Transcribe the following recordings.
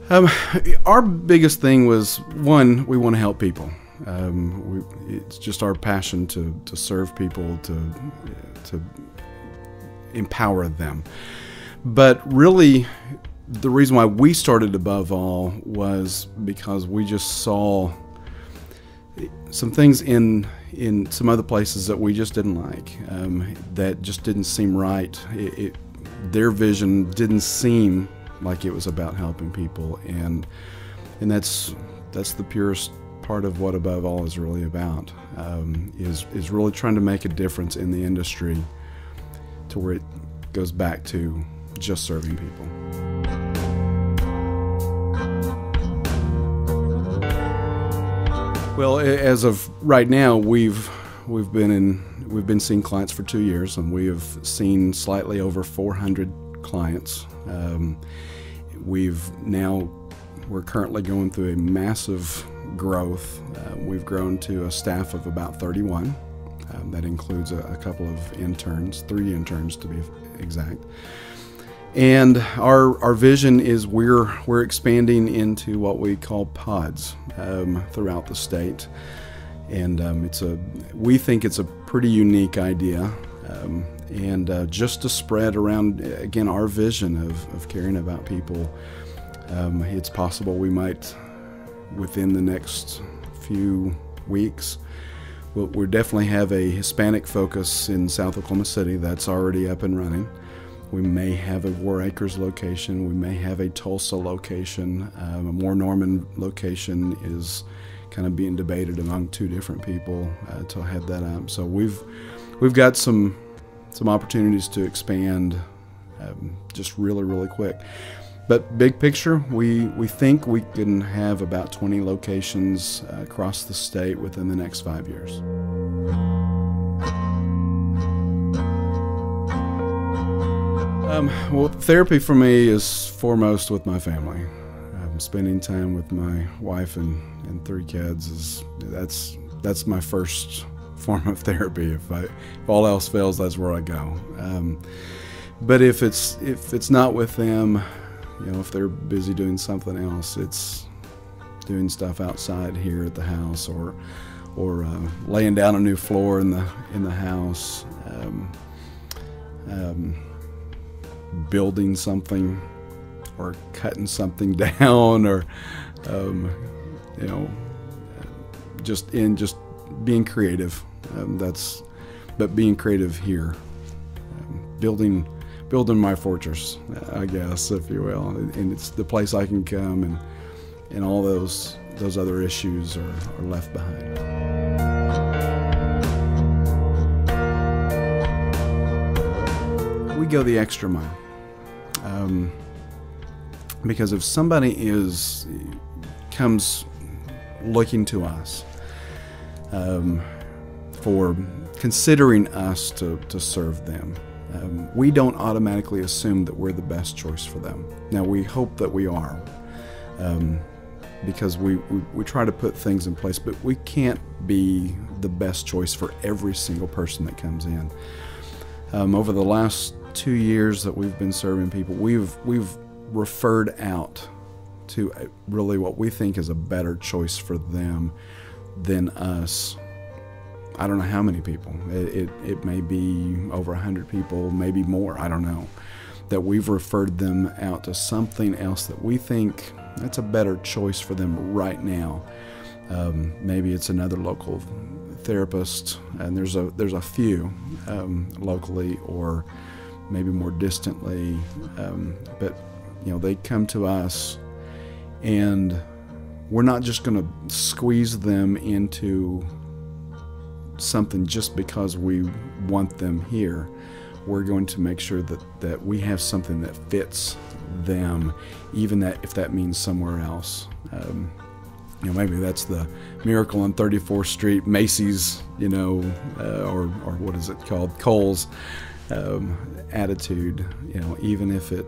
Um, our biggest thing was, one, we want to help people. It's just our passion to serve people, to empower them. But really, the reason why we started above all was because we just saw some things in some other places that we just didn't like, that just didn't seem right. Their vision didn't seem like it was about helping people, and that's the purest part of what Above All is really about, is really trying to make a difference in the industry to where it goes back to just serving people. Well, as of right now, we've been seeing clients for 2 years, and we have seen slightly over 400 clients. We're currently going through a massive growth. We've grown to a staff of about 31. That includes a couple of interns, 3 interns to be exact. And our vision is we're expanding into what we call pods throughout the state, and we think it's a pretty unique idea, and just to spread around again our vision of caring about people. It's possible we might, within the next few weeks, we'll definitely have a Hispanic focus in South Oklahoma City that's already up and running. We may have a War Acres location. We may have a Tulsa location. A Moore Norman location is kind of being debated among 2 different people to head that up. So we've got some opportunities to expand just really quick. But big picture, we think we can have about 20 locations across the state within the next 5 years. Well, therapy for me is foremost with my family. Spending time with my wife and 3 kids that's my first form of therapy. If all else fails, that's where I go. But if it's not with them, if they're busy doing something else, it's doing stuff outside here at the house, or laying down a new floor in the house, building something, or cutting something down, or just being creative. But being creative here, building my fortress, I guess, if you will, and it's the place I can come, and all those other issues are left behind. We go the extra mile, because if somebody comes looking to us for considering us to serve them, we don't automatically assume that we're the best choice for them. Now, we hope that we are, because we try to put things in place, but we can't be the best choice for every single person that comes in. Over the last 2 years that we've been serving people, we've referred out to really what we think is a better choice for them than us. I don't know how many people. It may be over 100 people, maybe more, I don't know, that we've referred them out to something else that we think that's a better choice for them right now. Maybe it's another local therapist, and there's a few locally or maybe more distantly, but they come to us, and we're not just going to squeeze them into something just because we want them here. We're going to make sure that we have something that fits them, even if that means somewhere else. Maybe that's the Miracle on 34th Street, Macy's, or what is it called, Kohl's attitude. Even if it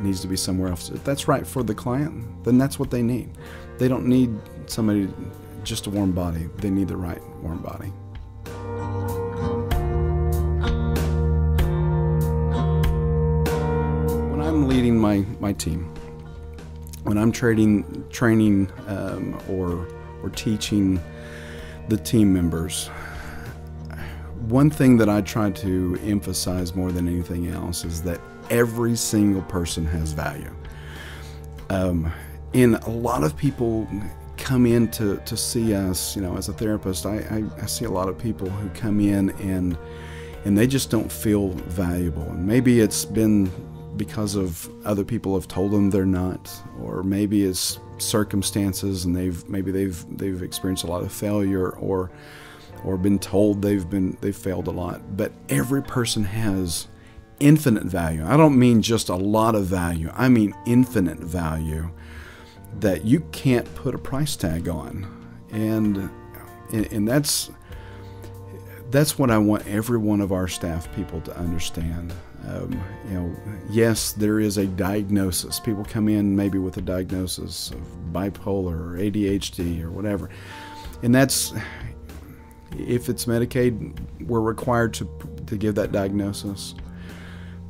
needs to be somewhere else, if that's right for the client, then that's what they need. They don't need somebody, just a warm body. They need the right warm body. When I'm leading my team, when I'm training or teaching the team members, one thing that I try to emphasize more than anything else is that every single person has value. And a lot of people come in to see us, as a therapist. I see a lot of people who come in and they just don't feel valuable. And maybe it's been because of other people have told them they're not, or maybe it's circumstances and they've experienced a lot of failure, or been told they've failed a lot. But every person has infinite value. I don't mean just a lot of value. I mean infinite value that you can't put a price tag on. And that's what I want every one of our staff people to understand. Yes, there is a diagnosis. People come in maybe with a diagnosis of bipolar or ADHD or whatever. And that's, if it's Medicaid, we're required to give that diagnosis.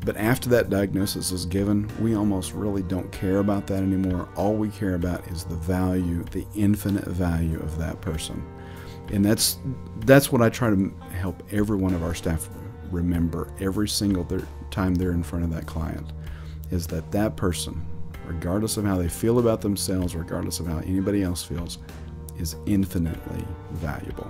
But after that diagnosis is given, we almost really don't care about that anymore. All we care about is the value, the infinite value of that person. And that's what I try to help every one of our staff remember every single time they're in front of that client, is that person, regardless of how they feel about themselves, regardless of how anybody else feels, is infinitely valuable.